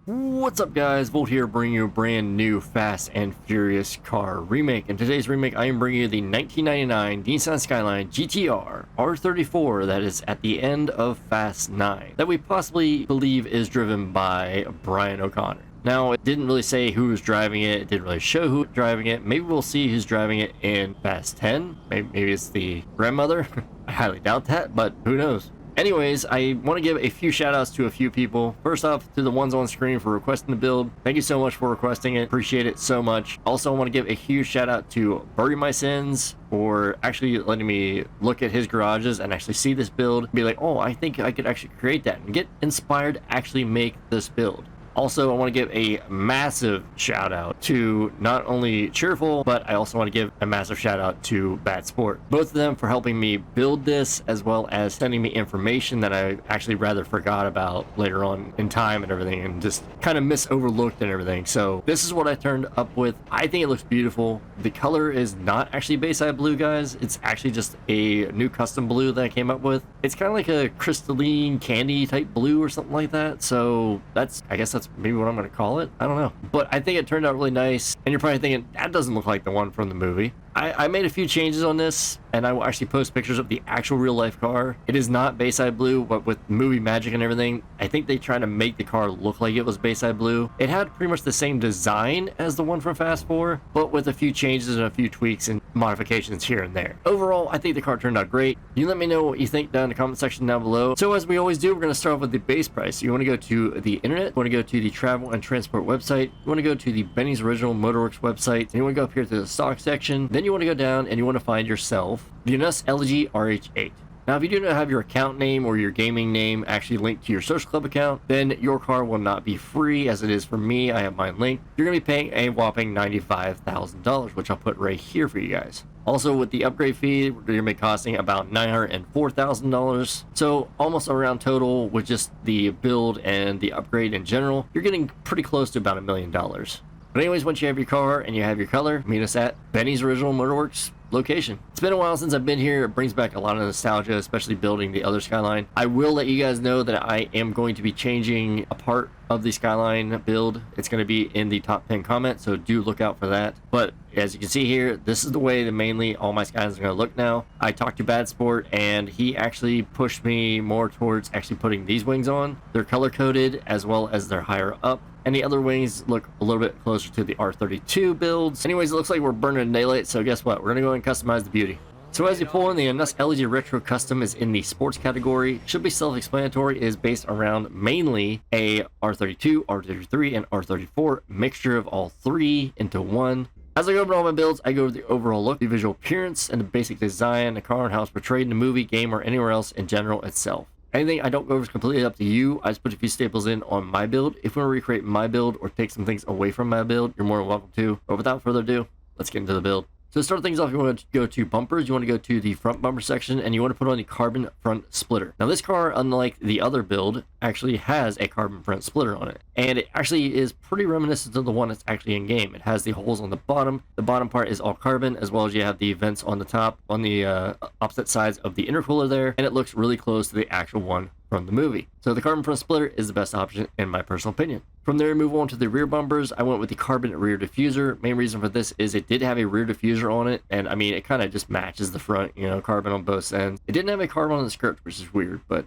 What's up guys, Volt here bringing you a brand new Fast and Furious car remake. In today's remake I am bringing you the 1999 Nissan Skyline GTR R34 that is at the end of Fast 9 that we possibly believe is driven by Brian O'Connor. Now, it didn't really say who was driving it, it didn't really show who was driving it. Maybe we'll see who's driving it in Fast 10, maybe it's the grandmother. I highly doubt that, but who knows. Anyways, I want to give a few shout outs to a few people. First off, to the ones on screen for requesting the build. Thank you so much for requesting it. Appreciate it so much. Also, I want to give a huge shout out to Bury My Sins for actually letting me look at his garages and actually see this build and be like, oh, I think I could actually create that and get inspired to actually make this build. Also, I want to give a massive shout out to not only Cheerful, but I also want to give a massive shout out to Bad Sport. Both of them for helping me build this, as well as sending me information that I actually rather forgot about later on in time and everything, and just kind of overlooked and everything. So this is what I turned up with. I think it looks beautiful. The color is not actually Bayside blue, guys. It's actually just a new custom blue that I came up with. It's kind of like a crystalline candy type blue or something like that. So I guess that's maybe what I'm going to call it. I don't know. But I think it turned out really nice. And you're probably thinking, that doesn't look like the one from the movie. I made a few changes on this, and I will actually post pictures of the actual real life car. It is not Bayside blue, but with movie magic and everything, I think they tried to make the car look like it was Bayside blue. It had pretty much the same design as the one from Fast 4, but with a few changes and a few tweaks and modifications here and there. Overall, I think the car turned out great. You let me know what you think down in the comment section down below. So as we always do, we're going to start off with the base price. You want to go to the internet, you want to go to the travel and transport website, you want to go to the Benny's Original Motorworks website, and you want to go up here to the stock section, then you want to go down and you want to find yourself the Elegy RH8. Now, if you do not have your account name or your gaming name actually linked to your social club account, then your car will not be free as it is for me. I have mine linked. You're going to be paying a whopping $95,000, which I'll put right here for you guys. Also, with the upgrade fee, you're going to be costing about $904,000. So almost around total with just the build and the upgrade in general, you're getting pretty close to about $1 million. But anyways, once you have your car and you have your color, meet us at Benny's Original Motorworks location. It's been a while since I've been here. It brings back a lot of nostalgia, especially building the other Skyline. I will let you guys know that I am going to be changing a part of the Skyline build. It's going to be in the top 10 comment, so do look out for that. But as you can see here, this is the way that mainly all my Skylines are going to look now. I talked to Bad Sport, and he actually pushed me more towards actually putting these wings on. They're color coded as well as they're higher up. And the other wings look a little bit closer to the R32 builds. Anyways, it looks like we're burning daylight, so guess what? We're going to go and customize the beauty. So as you pull in, the Elegy Retro Custom is in the sports category. Should be self-explanatory. It is based around mainly a R32, R33, and R34 mixture of all three into one. As I go over all my builds, I go over the overall look, the visual appearance, and the basic design, the car and how it's portrayed in the movie, game, or anywhere else in general itself. Anything I don't go over is completely up to you. I just put a few staples in on my build. If you want to recreate my build or take some things away from my build, you're more than welcome to. But without further ado, let's get into the build. So to start things off, you want to go to bumpers, you want to go to the front bumper section, and you want to put on the carbon front splitter. Now this car, unlike the other build, actually has a carbon front splitter on it. And it actually is pretty reminiscent of the one that's actually in game. It has the holes on the bottom. The bottom part is all carbon, as well as you have the vents on the top, on the opposite sides of the intercooler there. And it looks really close to the actual one from the movie. So the carbon front splitter is the best option in my personal opinion. From there, move on to the rear bumpers. I went with the carbon rear diffuser. Main reason for this is it did have a rear diffuser on it, and I mean, it kind of just matches the front, you know, carbon on both ends. It didn't have a carbon on the script, which is weird, but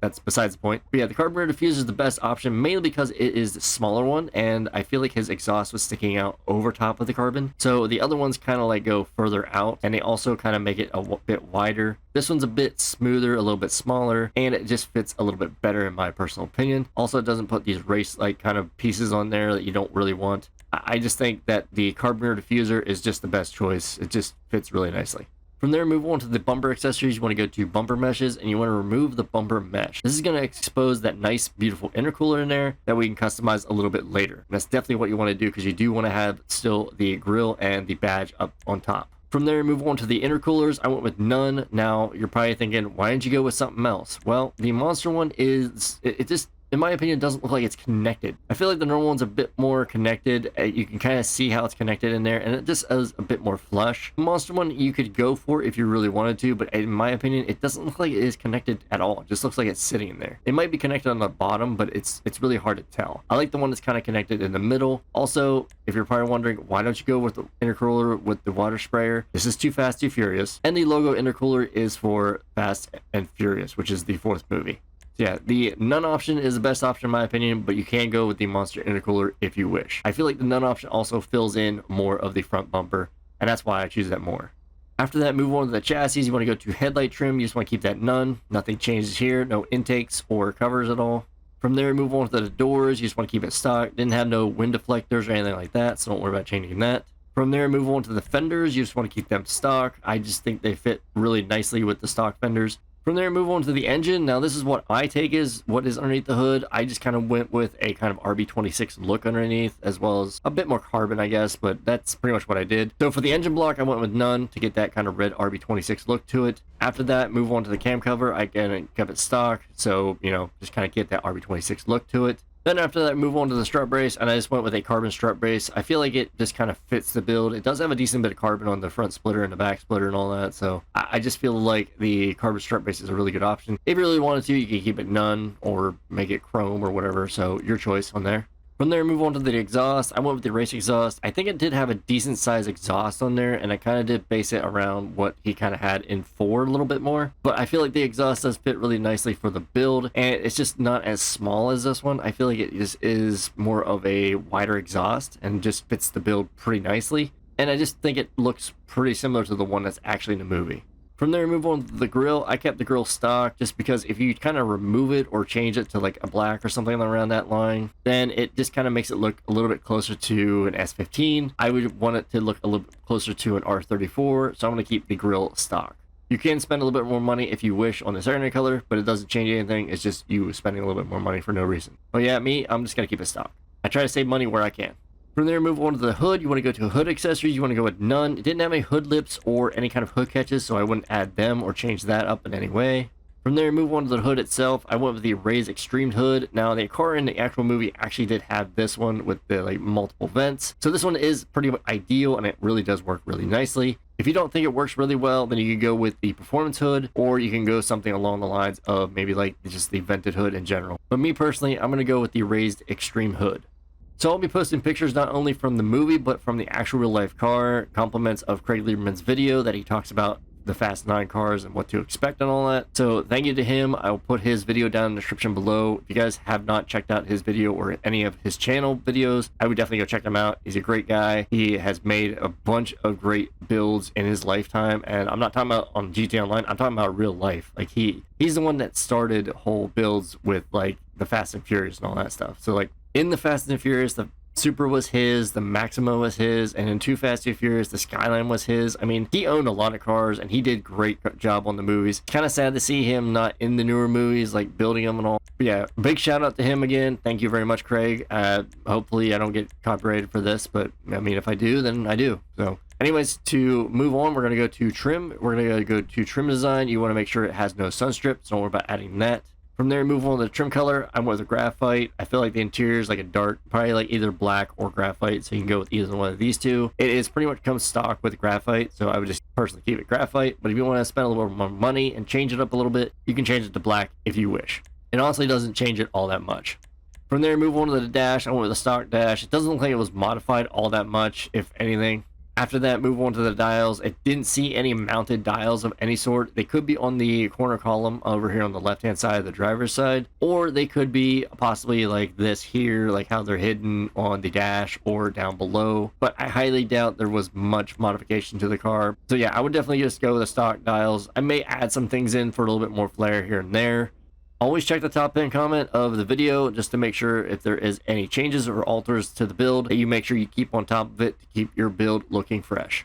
that's besides the point. But yeah, the carbon rear diffuser is the best option, mainly because it is the smaller one, and I feel like his exhaust was sticking out over top of the carbon. So the other ones kind of like go further out, and they also kind of make it a bit wider. This one's a bit smoother, a little bit smaller, and it just fits a little bit better in my personal opinion. Also, it doesn't put these race-like kind of pieces on there that you don't really want. I just think that the carbon rear diffuser is just the best choice. It just fits really nicely. From there, move on to the bumper accessories. You want to go to bumper meshes, and you want to remove the bumper mesh. This is going to expose that nice, beautiful intercooler in there that we can customize a little bit later. And that's definitely what you want to do, because you do want to have still the grille and the badge up on top. From there, move on to the intercoolers. I went with none. Now, you're probably thinking, why didn't you go with something else? Well, the monster one is, it just in my opinion, doesn't look like it's connected. I feel like the normal one's a bit more connected. You can kind of see how it's connected in there, and it just is a bit more flush. The monster one you could go for if you really wanted to, but in my opinion, it doesn't look like it is connected at all. It just looks like it's sitting in there. It might be connected on the bottom, but it's really hard to tell. I like the one that's kind of connected in the middle. Also, if you're probably wondering, why don't you go with the intercooler with the water sprayer? This is Too Fast, Too Furious, and the logo intercooler is for Fast and Furious, which is the 4th movie. So yeah, the none option is the best option in my opinion, but you can go with the monster intercooler if you wish. I feel like the none option also fills in more of the front bumper, and that's why I choose that more. After that, move on to the chassis. You want to go to headlight trim. You just want to keep that none. Nothing changes here. No intakes or covers at all. From there, move on to the doors. You just want to keep it stock. Didn't have no wind deflectors or anything like that, so don't worry about changing that. From there, move on to the fenders. You just want to keep them stock. I just think they fit really nicely with the stock fenders. From there, move on to the engine. Now, this is what I take is what is underneath the hood. I just kind of went with a kind of RB26 look underneath, as well as a bit more carbon, I guess, but that's pretty much what I did. So for the engine block, I went with none to get that kind of red RB26 look to it. After that, move on to the cam cover. I again kept it stock, so, you know, just kind of get that RB26 look to it. Then after that, move on to the strut brace, and I just went with a carbon strut brace. I feel like it just kind of fits the build. It does have a decent bit of carbon on the front splitter and the back splitter and all that, so I just feel like the carbon strut brace is a really good option. If you really wanted to, you could keep it none or make it chrome or whatever, so your choice on there. From there, move on to the exhaust. I went with the race exhaust. I think it did have a decent size exhaust on there, and I kind of did base it around what he kind of had in 4 a little bit more. But I feel like the exhaust does fit really nicely for the build, and it's just not as small as this one. I feel like it just is more of a wider exhaust and just fits the build pretty nicely. And I just think it looks pretty similar to the one that's actually in the movie. From there, move on to the grille. I kept the grille stock just because if you kind of remove it or change it to like a black or something around that line, then it just kind of makes it look a little bit closer to an S15. I would want it to look a little bit closer to an R34, so I'm going to keep the grille stock. You can spend a little bit more money if you wish on this alternate color, but it doesn't change anything. It's just you spending a little bit more money for no reason. But yeah, I'm just going to keep it stock. I try to save money where I can. From there, move on to the hood. You want to go to hood accessories. You want to go with none. It didn't have any hood lips or any kind of hood catches, so I wouldn't add them or change that up in any way. From there, move on to the hood itself. I went with the raised extreme hood. Now, the car in the actual movie actually did have this one with the like multiple vents. So this one is pretty much ideal, and it really does work really nicely. If you don't think it works really well, then you can go with the performance hood, or you can go something along the lines of maybe like just the vented hood in general. But me personally, I'm going to go with the raised extreme hood. So I'll be posting pictures not only from the movie, but from the actual real life car, compliments of Craig Lieberman's video that he talks about the Fast 9 cars and what to expect and all that. So thank you to him. I'll put his video down in the description below. If you guys have not checked out his video or any of his channel videos, I would definitely go check him out. He's a great guy. He has made a bunch of great builds in his lifetime, and I'm not talking about on GTA Online, I'm talking about real life. Like he's the one that started whole builds with like the Fast and Furious and all that stuff. So like in the Fast and Furious, the Supra was his, the Maxima was his, and in Too Fast, Too Furious, the Skyline was his. I mean, he owned a lot of cars, and he did great job on the movies. Kind of sad to see him not in the newer movies, like building them and all. But yeah, big shout out to him again. Thank you very much, Craig. Hopefully I don't get copyrighted for this, but I mean, if I do, then I do. So anyways, to move on, we're going to go to trim. We're going to go to trim design. You want to make sure it has no sun strip, so don't worry about adding that. From there, move on to the trim color. I went with a graphite. I feel like the interior is like a dark, probably like either black or graphite, so you can go with either one of these two. It is pretty much comes stock with graphite, so I would just personally keep it graphite. But if you want to spend a little more money and change it up a little bit, you can change it to black if you wish. It honestly doesn't change it all that much. From there, move on to the dash. I went with a stock dash. It doesn't look like it was modified all that much, if anything. After that, move on to the dials. It didn't see any mounted dials of any sort. They could be on the corner column over here on the left-hand side of the driver's side, or they could be possibly like this here, like how they're hidden on the dash or down below. But I highly doubt there was much modification to the car. So yeah, I would definitely just go with the stock dials. I may add some things in for a little bit more flair here and there. Always check the top pin comment of the video just to make sure if there is any changes or alters to the build that you make sure you keep on top of it to keep your build looking fresh.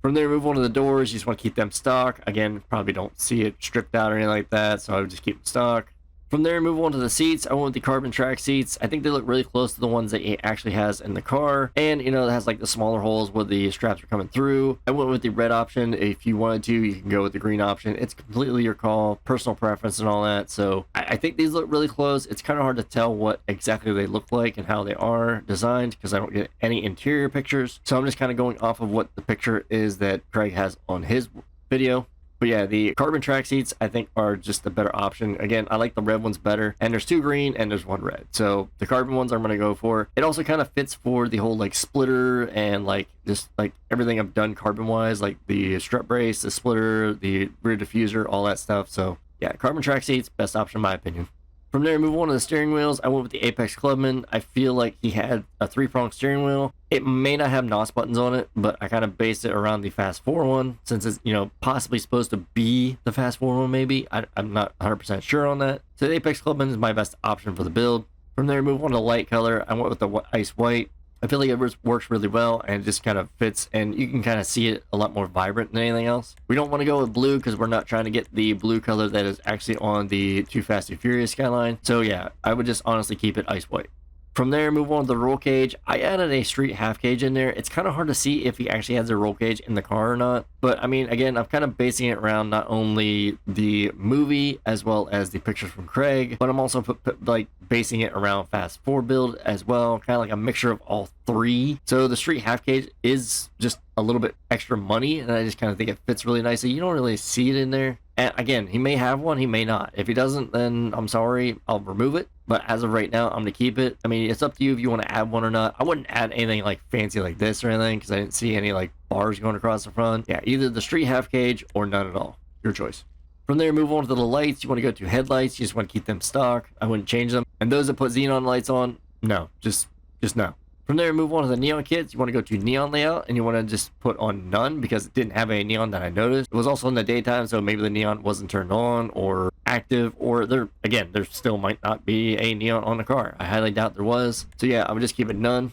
From there, move on to the doors. You just want to keep them stock. Again, probably don't see it stripped out or anything like that, so I would just keep them stock. From there, move on to the seats. I went with the carbon track seats. I think they look really close to the ones that it actually has in the car. And, you know, it has like the smaller holes where the straps are coming through. I went with the red option. If you wanted to, you can go with the green option. It's completely your call, personal preference and all that. So I think these look really close. It's kind of hard to tell what exactly they look like and how they are designed because I don't get any interior pictures. So I'm just kind of going off of what the picture is that Craig has on his video. But yeah, the carbon track seats, I think, are just the better option. Again, I like the red ones better. And there's 2 green and there's 1 red. So the carbon ones I'm going to go for. It also kind of fits for the whole like splitter and like just like everything I've done carbon wise, like the strut brace, the splitter, the rear diffuser, all that stuff. So yeah, carbon track seats, best option in my opinion. From there, move on to the steering wheels. I went with the Apex Clubman. I feel like he had a 3-prong steering wheel. It may not have NOS buttons on it, but I kind of based it around the Fast 4 one since it's, you know, possibly supposed to be the Fast 4 one maybe. I'm not 100% sure on that. So the Apex Clubman is my best option for the build. From there, move on to light color. I went with the ice white. I feel like it works really well and it just kind of fits and you can kind of see it a lot more vibrant than anything else. We don't want to go with blue because we're not trying to get the blue color that is actually on the Too Fast and Furious Skyline. So yeah, I would just honestly keep it ice white. From there, move on to the roll cage. I added a street half cage in there. It's kind of hard to see if he actually has a roll cage in the car or not. But I mean, again, I'm kind of basing it around not only the movie as well as the pictures from Craig, but I'm also like basing it around Fast 4 build as well. Kind of like a mixture of all 3. So the street half cage is just a little bit extra money, and I just kind of think it fits really nicely. You don't really see it in there. And again, he may have one, he may not. If he doesn't, then I'm sorry, I'll remove it. But as of right now, I'm going to keep it. I mean, it's up to you if you want to add one or not. I wouldn't add anything like fancy like this or anything because I didn't see any like bars going across the front. Yeah, either the street half cage or none at all. Your choice. From there, move on to the lights. You want to go to headlights. You just want to keep them stock. I wouldn't change them. And those that put xenon lights on, no, just no. From there, move on to the neon kits. You want to go to neon layout and you want to just put on none because it didn't have any neon that I noticed. It was also in the daytime, so maybe the neon wasn't turned on or active, or there still might not be a neon on the car. I highly doubt there was. So yeah, I would just keep it none.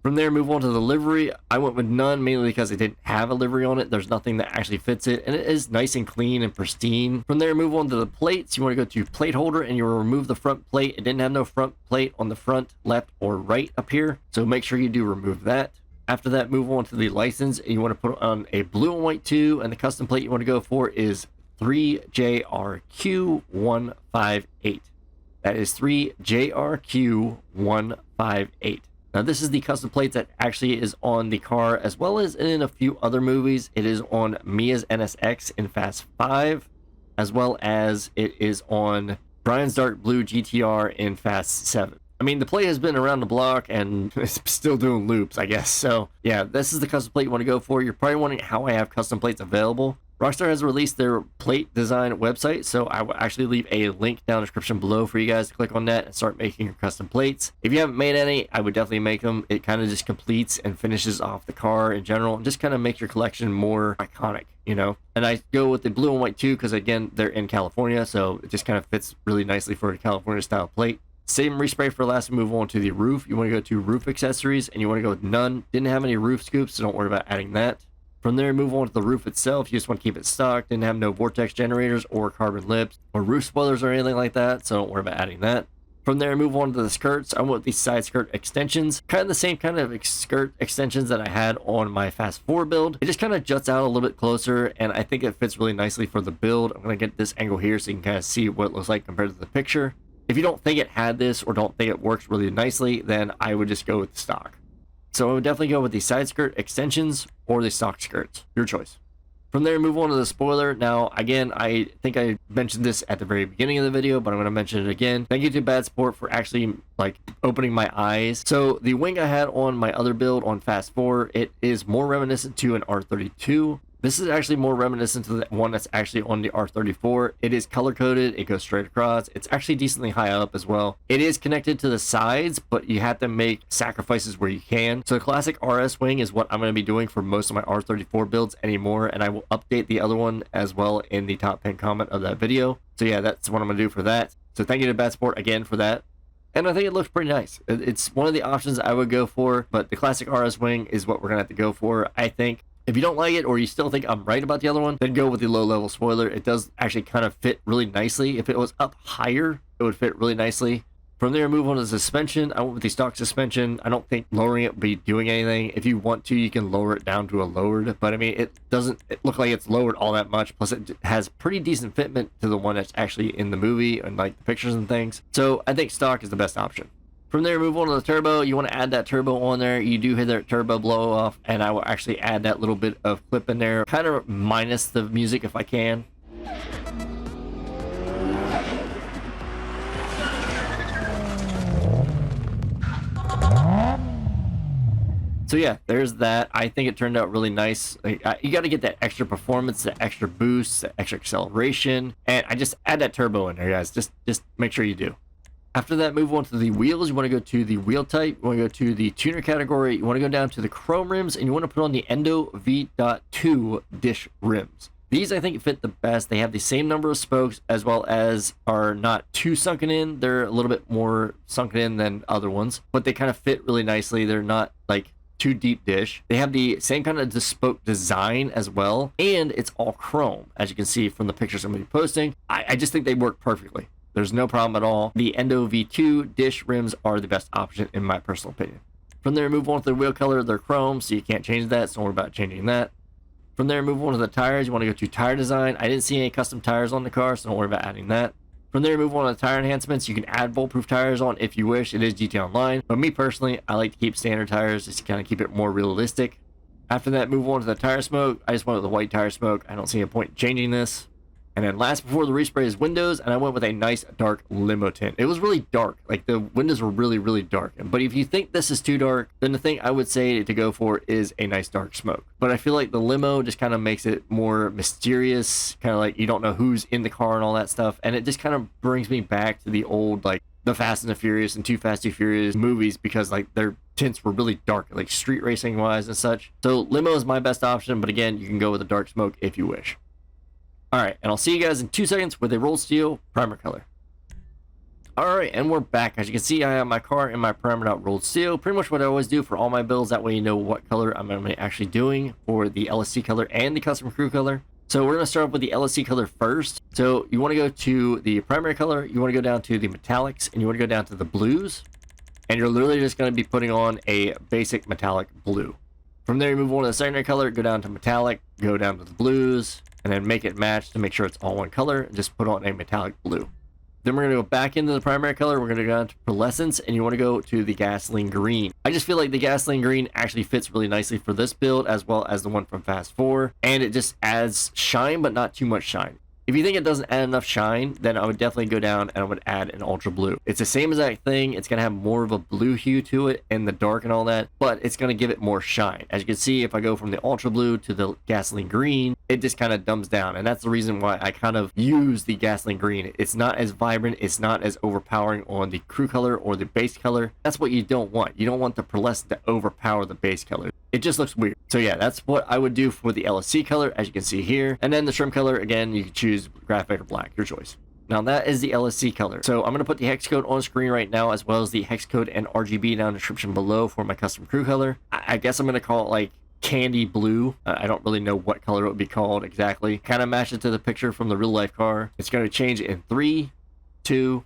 From there, move on to the livery. I went with none mainly because it didn't have a livery on it. There's nothing that actually fits it, and it is nice and clean and pristine. From there, move on to the plates. You want to go to plate holder, and you will remove the front plate. It didn't have no front plate on the front, left, or right up here, so make sure you do remove that. After that, move on to the license, and you want to put on a blue and white 2, and the custom plate you want to go for is 3JRQ158. That is 3JRQ158. Now, this is the custom plate that actually is on the car, as well as in a few other movies. It is on Mia's NSX in Fast 5, as well as it is on Brian's Dark Blue GTR in Fast 7. I mean, the plate has been around the block and it's still doing loops, I guess. So, yeah, this is the custom plate you want to go for. You're probably wondering how I have custom plates available. Rockstar has released their plate design website, so I will actually leave a link down in the description below for you guys to click on that and start making your custom plates. If you haven't made any, I would definitely make them. It kind of just completes and finishes off the car in general and just kind of make your collection more iconic, you know? And I go with the blue and white too because, again, they're in California, so it just kind of fits really nicely for a California style plate. Same respray for last, move on to the roof. You want to go to roof accessories and you want to go with none. Didn't have any roof scoops, so don't worry about adding that. From there, move on to the roof itself. You just want to keep it stock. Didn't have no vortex generators or carbon lips or roof spoilers or anything like that, so don't worry about adding that. From there, move on to the skirts. I went with these side skirt extensions. Kind of the same kind of skirt extensions that I had on my Fast 4 build. It just kind of juts out a little bit closer, and I think it fits really nicely for the build. I'm going to get this angle here so you can kind of see what it looks like compared to the picture. If you don't think it had this or don't think it works really nicely, then I would just go with the stock. So I would definitely go with the side skirt extensions or the stock skirts. Your choice. From there, move on to the spoiler. Now, again, I think I mentioned this at the very beginning of the video, but I'm going to mention it again. Thank you to Bad Sport for actually, opening my eyes. So the wing I had on my other build on Fast 4, it is more reminiscent to an R32. This is actually more reminiscent to the one that's actually on the R34. It is color-coded. It goes straight across. It's actually decently high up as well. It is connected to the sides, but you have to make sacrifices where you can. So the classic RS wing is what I'm going to be doing for most of my R34 builds anymore, and I will update the other one as well in the top 10 comment of that video. So yeah, that's what I'm going to do for that. So thank you to Bad Sport again for that. And I think it looks pretty nice. It's one of the options I would go for, but the classic RS wing is what we're going to have to go for, I think. If you don't like it or you still think I'm right about the other one, then go with the low level spoiler. It does actually kind of fit really nicely. If it was up higher, it would fit really nicely. From there, move on to the suspension. I went with the stock suspension. I don't think lowering it would be doing anything. If you want to, you can lower it down to a lowered, but I mean, it doesn't look like it's lowered all that much. Plus, it has pretty decent fitment to the one that's actually in the movie and like the pictures and things. So I think stock is the best option. From there, move on to the turbo. You want to add that turbo on there. You do hit that turbo blow off, and I will actually add that little bit of clip in there, kind of minus the music if I can. So yeah, there's that. I think it turned out really nice. You got to get that extra performance, the extra boost, the extra acceleration, and I just add that turbo in there, guys. Just make sure you do. After that, move on to the wheels. You want to go to the wheel type. You want to go to the tuner category. You want to go down to the chrome rims, and you want to put on the Endo V.2 dish rims. These, I think, fit the best. They have the same number of spokes, as well as are not too sunken in. They're a little bit more sunken in than other ones, but they kind of fit really nicely. They're not like too deep dish. They have the same kind of spoke design as well, and it's all chrome, as you can see from the pictures I'm going to be posting. I just think they work perfectly. There's no problem at all. The Endo V2 dish rims are the best option in my personal opinion. From there, move on to the wheel color. They're chrome, so you can't change that, so don't worry about changing that. From there, move on to the tires. You want to go to tire design. I didn't see any custom tires on the car, so don't worry about adding that. From there, move on to the tire enhancements. You can add bulletproof tires on if you wish. It is GT Online, but me personally, I like to keep standard tires just to kind of keep it more realistic. After that, move on to the tire smoke. I just went with the white tire smoke. I don't see a point in changing this. And then last before the respray is windows, and I went with a nice dark limo tint. It was really dark, like the windows were really, really dark. But if you think this is too dark, then the thing I would say to go for is a nice dark smoke. But I feel like the limo just kind of makes it more mysterious, kind of like you don't know who's in the car and all that stuff. And it just kind of brings me back to the old, like the Fast and the Furious and Too Fast, Too Furious movies, because like their tints were really dark, like street racing wise and such. So limo is my best option, but again, you can go with a dark smoke if you wish. Alright, and I'll see you guys in 2 seconds with a rolled steel primer color. Alright, and we're back. As you can see, I have my car in my primered out rolled steel. Pretty much what I always do for all my builds. That way you know what color I'm actually doing for the LSC color and the custom crew color. So we're going to start off with the LSC color first. So you want to go to the primary color, you want to go down to the metallics, and you want to go down to the blues. And you're literally just going to be putting on a basic metallic blue. From there, you move on to the secondary color, go down to metallic, go down to the blues, and then make it match to make sure it's all one color, and just put on a metallic blue. Then we're going to go back into the primary color. We're going to go down to Pearlescent, and you want to go to the gasoline green. I just feel like the gasoline green actually fits really nicely for this build, as well as the one from Fast 4, and it just adds shine, but not too much shine. If you think it doesn't add enough shine, then I would definitely go down and I would add an ultra blue. It's the same exact thing. It's going to have more of a blue hue to it in the dark and all that, but it's going to give it more shine. As you can see, if I go from the ultra blue to the gasoline green, it just kind of dumbs down. And that's the reason why I kind of use the gasoline green. It's not as vibrant. It's not as overpowering on the crew color or the base color. That's what you don't want. You don't want the pearlescent to overpower the base color. It just looks weird. So yeah, that's what I would do for the LSC color, as you can see here. And then the trim color, again, you can choose graphite or black, your choice. Now that is the LSC color. So I'm going to put the hex code on screen right now, as well as the hex code and RGB down in the description below for my custom crew color. I guess I'm going to call it like candy blue. I don't really know what color it would be called exactly. Kind of match it to the picture from the real life car. It's going to change in 3, 2,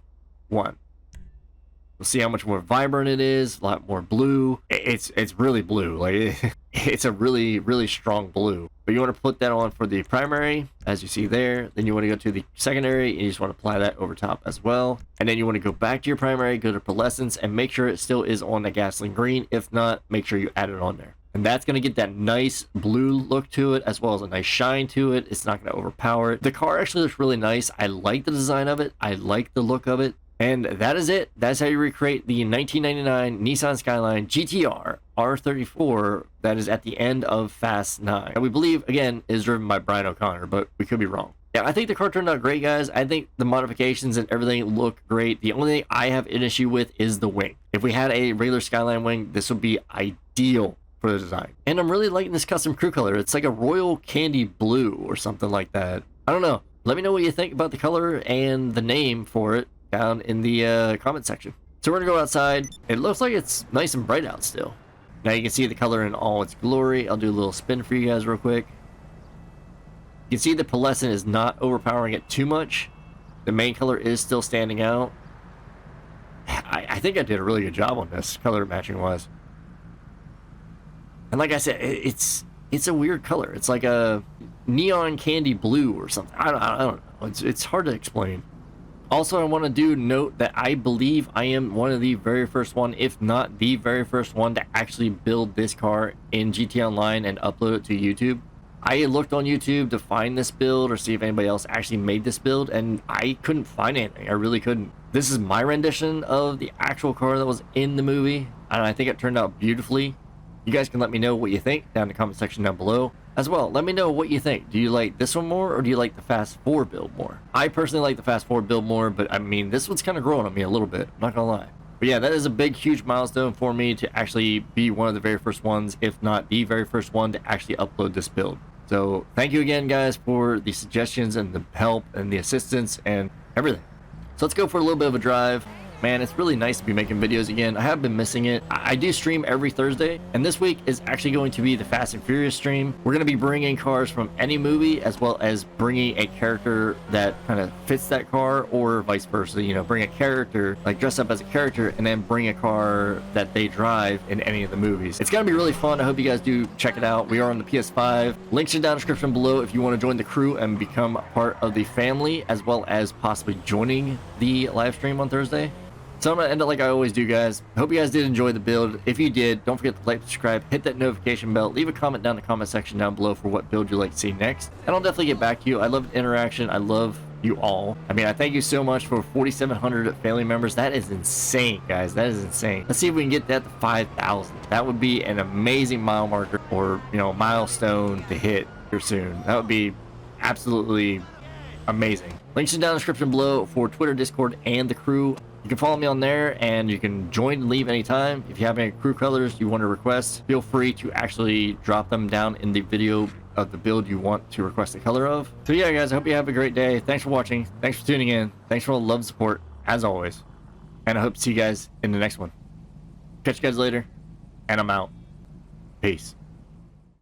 1. We'll see how much more vibrant it is, a lot more blue. It's really blue. Like it's a really, really strong blue. But you want to put that on for the primary, as you see there. Then you want to go to the secondary, and you just want to apply that over top as well. And then you want to go back to your primary, go to pearlescence, and make sure it still is on the gasoline green. If not, make sure you add it on there. And that's going to get that nice blue look to it, as well as a nice shine to it. It's not going to overpower it. The car actually looks really nice. I like the design of it. I like the look of it. And that is it. That's how you recreate the 1999 Nissan Skyline GTR R34 that is at the end of Fast 9. And we believe, again, is driven by Brian O'Connor, but we could be wrong. Yeah, I think the car turned out great, guys. I think the modifications and everything look great. The only thing I have an issue with is the wing. If we had a regular Skyline wing, this would be ideal for the design. And I'm really liking this custom crew color. It's like a royal candy blue or something like that. I don't know. Let me know what you think about the color and the name for it down in the comment section. So we're gonna go outside. It looks like it's nice and bright out still. Now you can see the color in all its glory. I'll do a little spin for you guys real quick. You can see the pearlescent is not overpowering it too much. The main color is still standing out. I think I did a really good job on this, color matching wise. And like I said, it's a weird color. It's like a neon candy blue or something. I don't know. It's hard to explain. Also, I want to note that I believe I am one of the very first one, if not the very first one, to actually build this car in GT Online and upload it to YouTube. I looked on YouTube to find this build or see if anybody else actually made this build, and I couldn't find anything. I really couldn't. This is my rendition of the actual car that was in the movie, and I think it turned out beautifully. You guys can let me know what you think down in the comment section down below. As well, let me know what you think. Do you like this one more, or do you like the Fast 4 build more? I personally like the Fast 4 build more, but I mean, this one's kind of growing on me a little bit, I'm not gonna lie. But yeah, that is a big, huge milestone for me to actually be one of the very first ones, if not the very first one, to actually upload this build. So thank you again, guys, for the suggestions and the help and the assistance and everything. So let's go for a little bit of a drive. Man, it's really nice to be making videos again. I have been missing it. I do stream every Thursday, and this week is actually going to be the Fast and Furious stream. We're going to be bringing cars from any movie, as well as bringing a character that kind of fits that car, or vice versa. You know, bring a character, like dress up as a character, and then bring a car that they drive in any of the movies. It's going to be really fun. I hope you guys do check it out. We are on the PS5. Links in the description below if you want to join the crew and become part of the family, as well as possibly joining the live stream on Thursday. So I'm going to end it like I always do, guys. Hope you guys did enjoy the build. If you did, don't forget to like, subscribe, hit that notification bell, leave a comment down in the comment section down below for what build you'd like to see next. And I'll definitely get back to you. I love interaction. I love you all. I mean, I thank you so much for 4,700 family members. That is insane, guys. That is insane. Let's see if we can get that to 5,000. That would be an amazing mile marker, or, you know, milestone to hit here soon. That would be absolutely amazing. Links in the description below for Twitter, Discord, and the crew. You can follow me on there, and you can join and leave anytime. If you have any crew colors you want to request, feel free to actually drop them down in the video of the build you want to request the color of. So yeah, guys, I hope you have a great day. Thanks for watching. Thanks for tuning in. Thanks for all the love and support, as always. And I hope to see you guys in the next one. Catch you guys later, and I'm out. Peace.